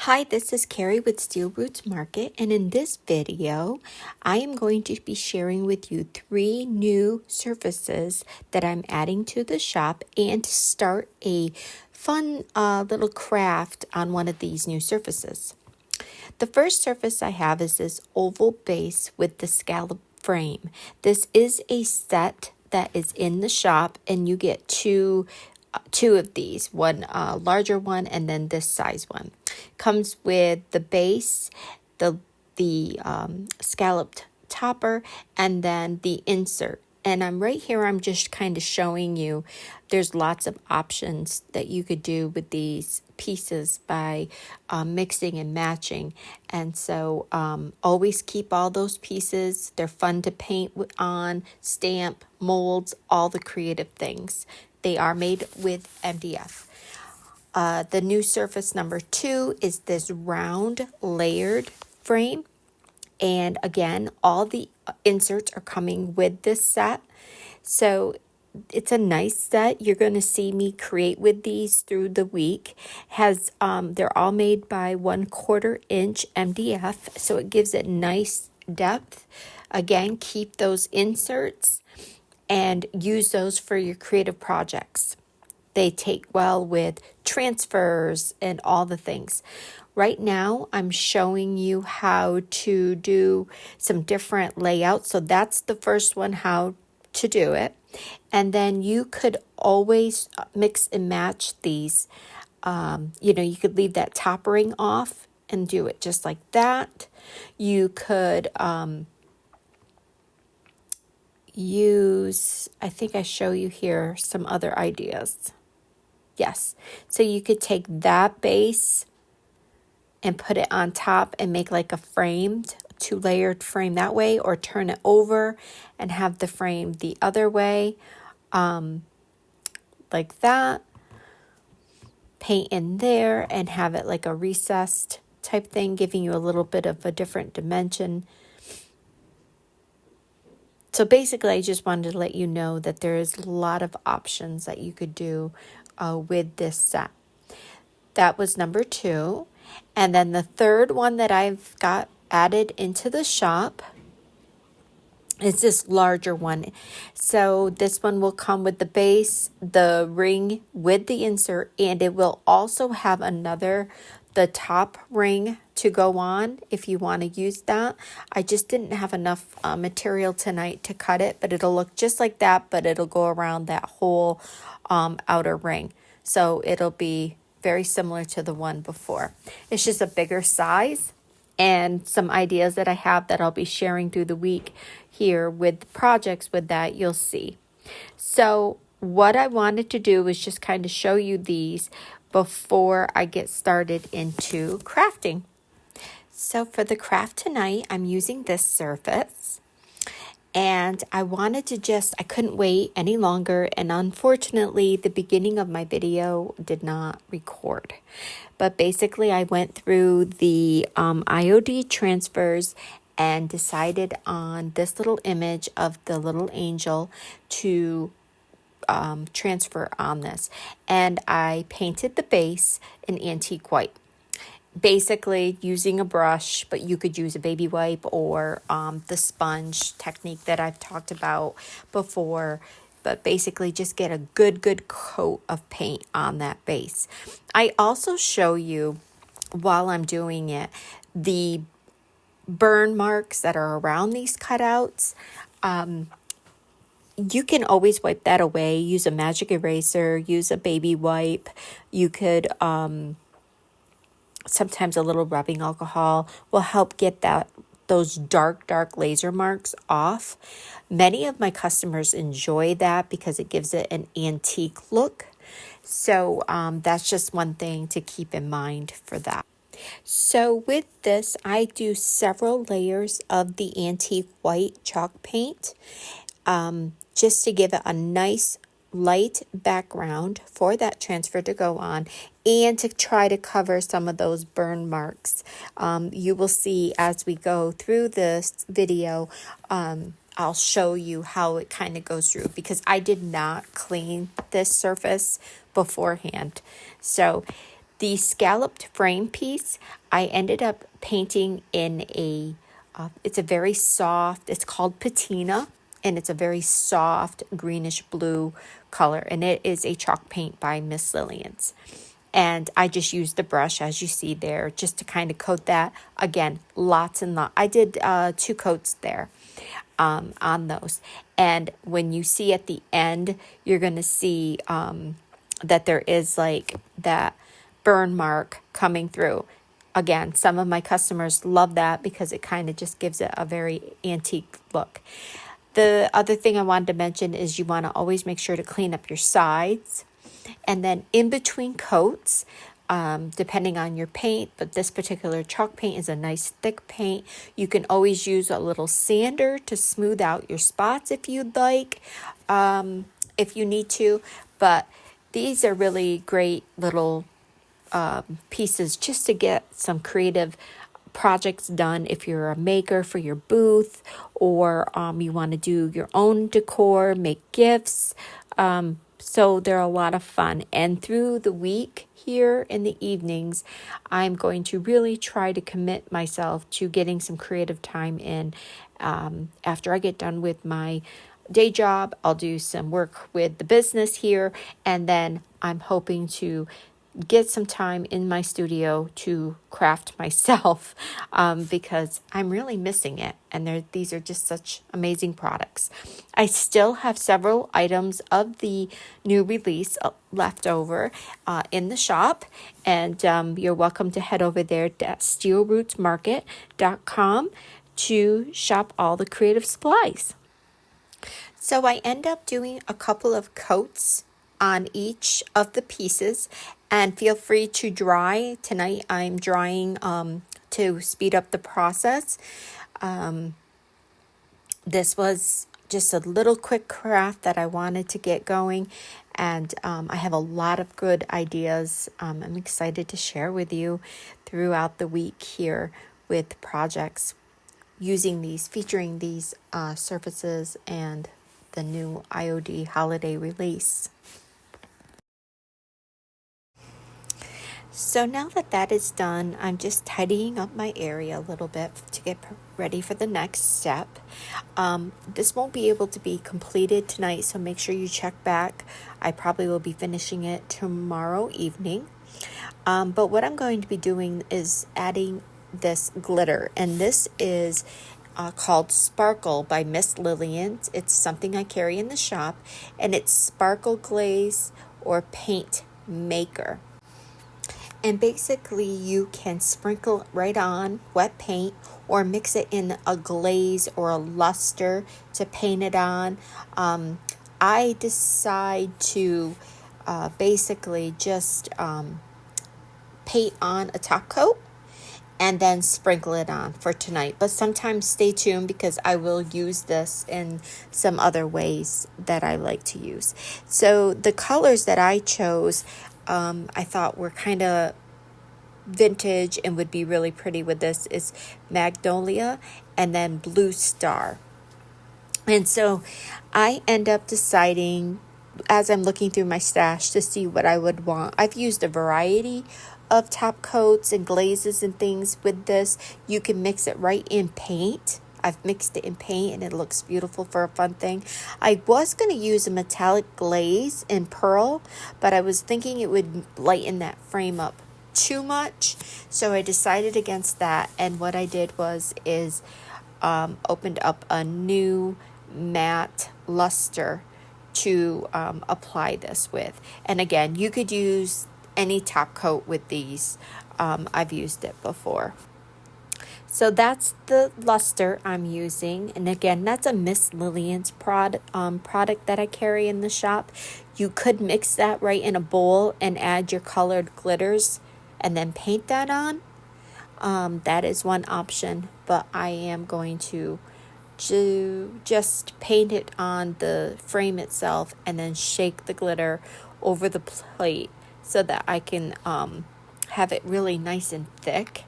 Hi, this is Carrie with Steel Roots Market, and in this video, I am going to be sharing with you 3 new surfaces that I'm adding to the shop and to start a fun little craft on one of these new surfaces. The first surface I have is this oval base with the scallop frame. This is a set that is in the shop, and you get two of these, one larger one and then this size one. Comes with the base, the scalloped topper, and then the insert. And I'm just kind of showing you there's lots of options that you could do with these pieces by mixing and matching. And so always keep all those pieces. They're fun to paint on, stamp, molds, all the creative things. They are made with MDF. The new surface number 2 is this round layered frame. And again, all the inserts are coming with this set. So it's a nice set. You're going to see me create with these through the week. They're all made by 1/4 inch MDF. So it gives it nice depth. Again, keep those inserts and use those for your creative projects. They take well with transfers and all the things. Right now, I'm showing you how to do some different layouts. So that's the first one, how to do it. And then you could always mix and match these. You could leave that top ring off and do it just like that. You could use, I think I show you here some other ideas. Yes, so you could take that base and put it on top and make like a framed 2-layered frame that way, or turn it over and have the frame the other way, like that. Paint in there and have it like a recessed type thing, giving you a little bit of a different dimension. So basically, I just wanted to let you know that there is a lot of options that you could do with this set. That was number 2. And then the third one that I've got added into the shop is this larger one. So this one will come with the base, the ring with the insert, and it will also have the top ring to go on if you want to use that. I just didn't have enough material tonight to cut it, but it'll look just like that, but it'll go around that whole outer ring. So it'll be very similar to the one before. It's just a bigger size, and some ideas that I have that I'll be sharing through the week here with projects with that you'll see. So what I wanted to do was just kind of show you these before I get started into crafting. So for the craft tonight, I'm using this surface. And I couldn't wait any longer. And unfortunately, the beginning of my video did not record. But basically, I went through the IOD transfers and decided on this little image of the little angel to transfer on this. And I painted the base in antique white. Basically using a brush, but you could use a baby wipe or the sponge technique that I've talked about before. But basically just get a good coat of paint on that base. I also show you, while I'm doing it, the burn marks that are around these cutouts. You can always wipe that away. Use a magic eraser, use a baby wipe. You could sometimes a little rubbing alcohol will help get those dark laser marks off. Many of my customers enjoy that because it gives it an antique look. So that's just one thing to keep in mind for that. So with this, I do several layers of the antique white chalk paint just to give it a nice light background for that transfer to go on, and to try to cover some of those burn marks. You will see as we go through this video, I'll show you how it kind of goes through, because I did not clean this surface beforehand. So The scalloped frame piece, I ended up painting in it's a very soft, it's called patina, and it's a very soft greenish blue color, and it is a chalk paint by Miss Lillian's. And I just used the brush, as you see there, just to kind of coat that. Again, lots and lots. I did 2 coats there on those. And when you see at the end, you're going to see that there is like that burn mark coming through. Again, some of my customers love that because it kind of just gives it a very antique look. The other thing I wanted to mention is you want to always make sure to clean up your sides. And then in between coats, depending on your paint, but this particular chalk paint is a nice thick paint. You can always use a little sander to smooth out your spots if you'd like, if you need to. But these are really great little pieces just to get some creative projects done if you're a maker for your booth, or you want to do your own decor, make gifts. So they're a lot of fun. And through the week here in the evenings, I'm going to really try to commit myself to getting some creative time in. After I get done with my day job, I'll do some work with the business here, and then I'm hoping to get some time in my studio to craft myself because I'm really missing it. And these are just such amazing products. I still have several items of the new release left over in the shop. And you're welcome to head over there at steelrootsmarket.com to shop all the creative supplies. So I end up doing a couple of coats on each of the pieces, and feel free to dry. Tonight I'm drying to speed up the process. This was just a little quick craft that I wanted to get going, and I have a lot of good ideas I'm excited to share with you throughout the week here with projects featuring these surfaces and the new IOD holiday release. So now that is done, I'm just tidying up my area a little bit to get ready for the next step. This won't be able to be completed tonight, so make sure you check back. I probably will be finishing it tomorrow evening. But what I'm going to be doing is adding this glitter, and this is called Sparkle by Miss Lillian. It's something I carry in the shop, and it's sparkle glaze or paint maker. And basically you can sprinkle right on wet paint or mix it in a glaze or a luster to paint it on. I decide to basically just paint on a top coat and then sprinkle it on for tonight. But sometimes stay tuned because I will use this in some other ways that I like to use. So the colors that I chose, I thought were kind of vintage and would be really pretty with this is Magnolia and then Blue Star. And so I end up deciding as I'm looking through my stash to see what I would want. I've used a variety of top coats and glazes and things with this. You can mix it right in paint. I've mixed it in paint and it looks beautiful for a fun thing. I was going to use a metallic glaze in pearl, but I was thinking it would lighten that frame up too much, so I decided against that. And what I did is opened up a new matte luster to apply this with. And again, you could use any top coat with these. I've used it before. So that's the luster I'm using. And again, that's a Miss Lillian's product that I carry in the shop. You could mix that right in a bowl and add your colored glitters and then paint that on. That is one option, but I am going to just paint it on the frame itself and then shake the glitter over the plate so that I can have it really nice and thick,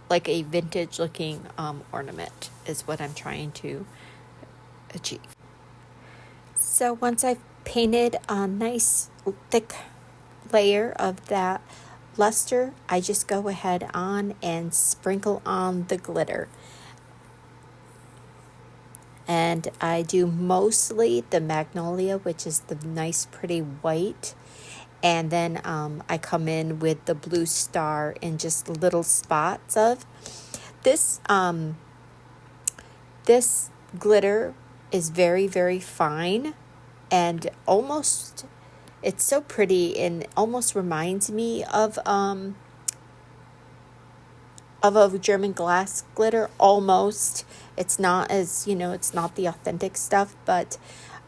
like a vintage looking ornament is what I'm trying to achieve. So once I've painted a nice thick layer of that luster, I just go ahead on and sprinkle on the glitter. And I do mostly the magnolia, which is the nice pretty white. And then I come in with the blue star in just little spots of this. This glitter is very, very fine and almost, it's so pretty and almost reminds me of a German glass glitter, almost. It's not as, it's not the authentic stuff, but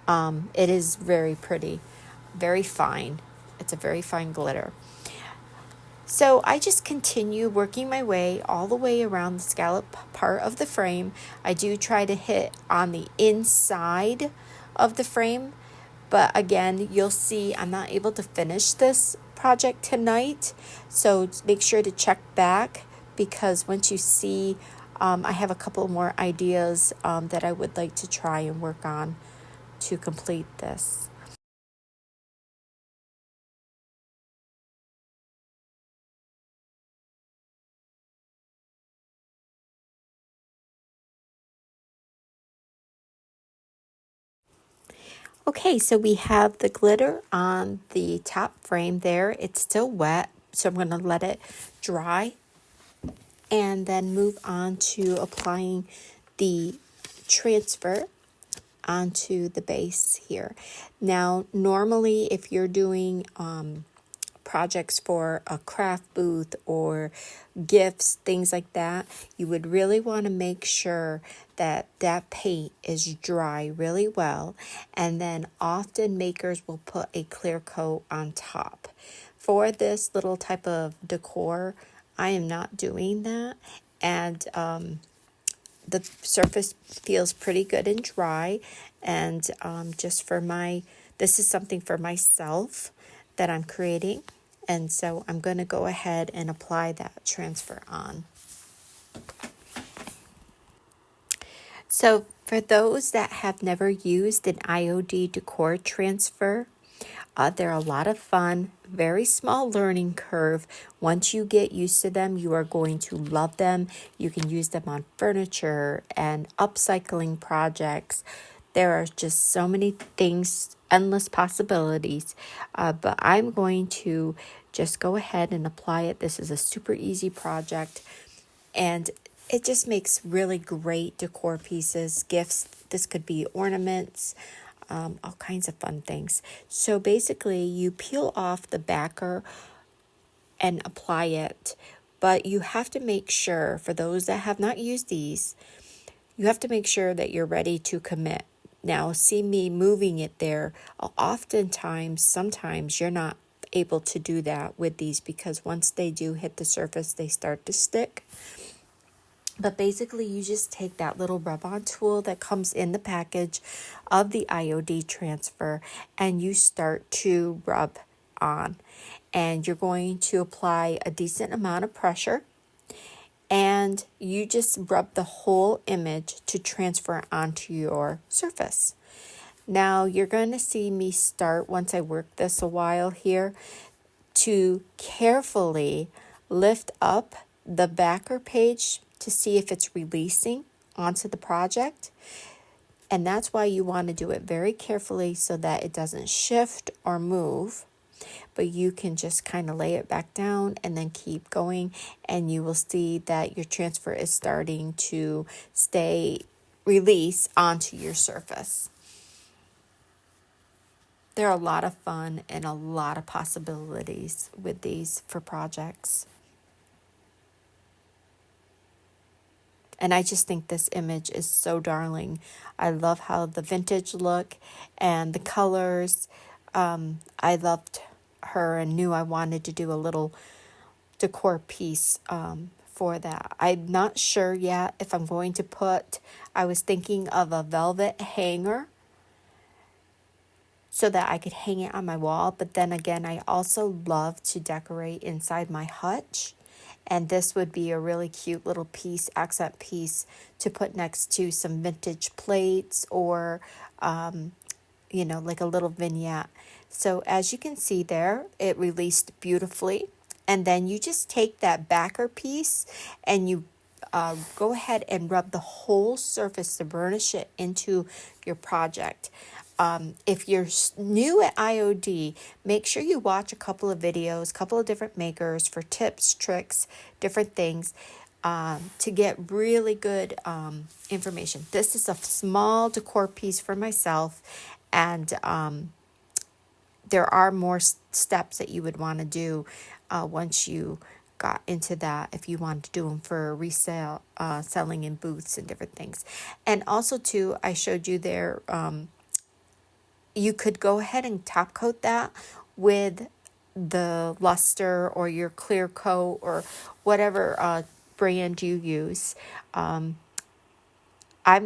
it is very pretty, very fine. It's a very fine glitter. So I just continue working my way all the way around the scallop part of the frame. I do try to hit on the inside of the frame, but again, you'll see I'm not able to finish this project tonight. So make sure to check back, because once you see, I have a couple more ideas that I would like to try and work on to complete this. Okay, so we have the glitter on the top frame there. It's still wet, so I'm going to let it dry and then move on to applying the transfer onto the base here. Now, normally if you're doing projects for a craft booth or gifts, things like that, you would really want to make sure that that paint is dry really well. And then often makers will put a clear coat on top. For this little type of decor, I am not doing that. And the surface feels pretty good and dry. And just for this is something for myself that I'm creating. And so I'm going to go ahead and apply that transfer on. So for those that have never used an IOD Decor transfer, they're a lot of fun, very small learning curve. Once you get used to them, you are going to love them. You can use them on furniture and upcycling projects. There are just so many things, endless possibilities. But I'm going to just go ahead and apply it. This is a super easy project. And it just makes really great decor pieces, gifts. This could be ornaments, all kinds of fun things. So basically, you peel off the backer and apply it. But you have to make sure, for those that have not used these, you have to make sure that you're ready to commit. Now, see me moving it there. Sometimes you're not able to do that with these, because once they do hit the surface, they start to stick. But basically, you just take that little rub-on tool that comes in the package of the IOD transfer and you start to rub on. And you're going to apply a decent amount of pressure. And you just rub the whole image to transfer onto your surface. Now, you're going to see me start, once I work this a while here, to carefully lift up the backer page to see if it's releasing onto the project. And that's why you want to do it very carefully so that it doesn't shift or move. But you can just kind of lay it back down and then keep going, and you will see that your transfer is starting to release onto your surface. There are a lot of fun and a lot of possibilities with these for projects. And I just think this image is so darling. I love how the vintage look and the colors. I loved her and knew I wanted to do a little decor piece for that. I'm not sure yet if I'm going to I was thinking of a velvet hanger so that I could hang it on my wall. But then again, I also love to decorate inside my hutch. And this would be a really cute little accent piece to put next to some vintage plates or, like a little vignette. So as you can see there, it released beautifully. And then you just take that backer piece and you go ahead and rub the whole surface to burnish it into your project. If you're new at IOD, make sure you watch a couple of videos, a couple of different makers for tips, tricks, different things to get really good information. This is a small decor piece for myself, and there are more steps that you would want to do once you got into that, if you wanted to do them for resale, selling in booths and different things. And also too, I showed you there, you could go ahead and top coat that with the luster or your clear coat or whatever brand you use. I'm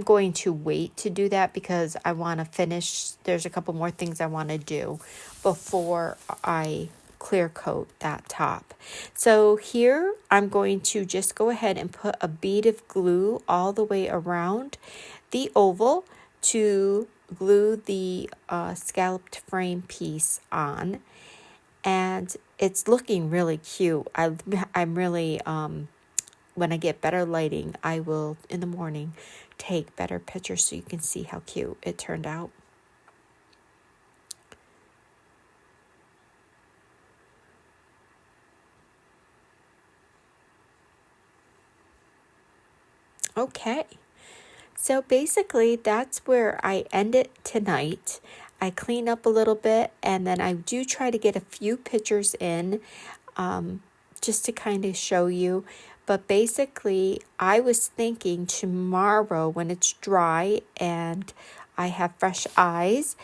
going to wait to do that because I want to finish. There's a couple more things I want to do before I clear coat that top. So here I'm going to just go ahead and put a bead of glue all the way around the oval to glue the scalloped frame piece on. And it's looking really cute. I'm really, when I get better lighting, I will, in the morning, take better pictures so you can see how cute it turned out. Okay, so basically that's where I end it tonight. I clean up a little bit and then I do try to get a few pictures in just to kind of show you. But basically, I was thinking tomorrow when it's dry and I have fresh eyes,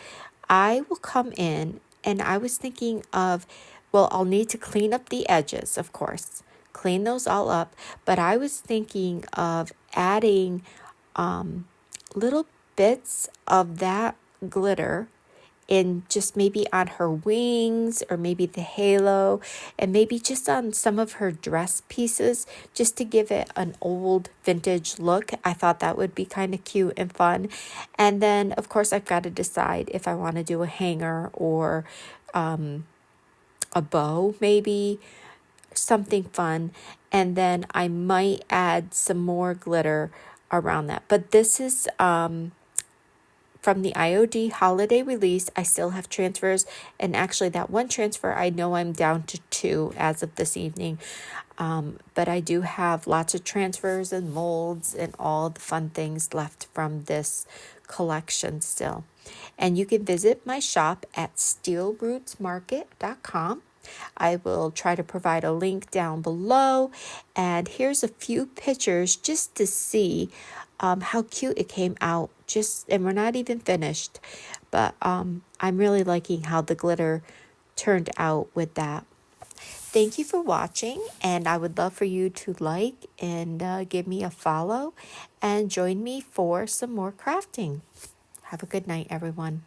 I will come in and I was thinking of, well, I'll need to clean up the edges, of course, clean those all up. But I was thinking of adding little bits of that glitter in just maybe on her wings or maybe the halo and maybe just on some of her dress pieces just to give it an old vintage look. I thought that would be kind of cute and fun. And then of course I've got to decide if I want to do a hanger or a bow, maybe something fun. And then I might add some more glitter around that. But this is from the IOD holiday release. I still have transfers, and actually that one transfer I know I'm down to 2 as of this evening, but I do have lots of transfers and molds and all the fun things left from this collection still. And you can visit my shop at steelrootsmarket.com. I will try to provide a link down below, and here's a few pictures just to see how cute it came out. And we're not even finished, but I'm really liking how the glitter turned out with that. Thank you for watching, and I would love for you to like and give me a follow and join me for some more crafting. Have a good night, everyone.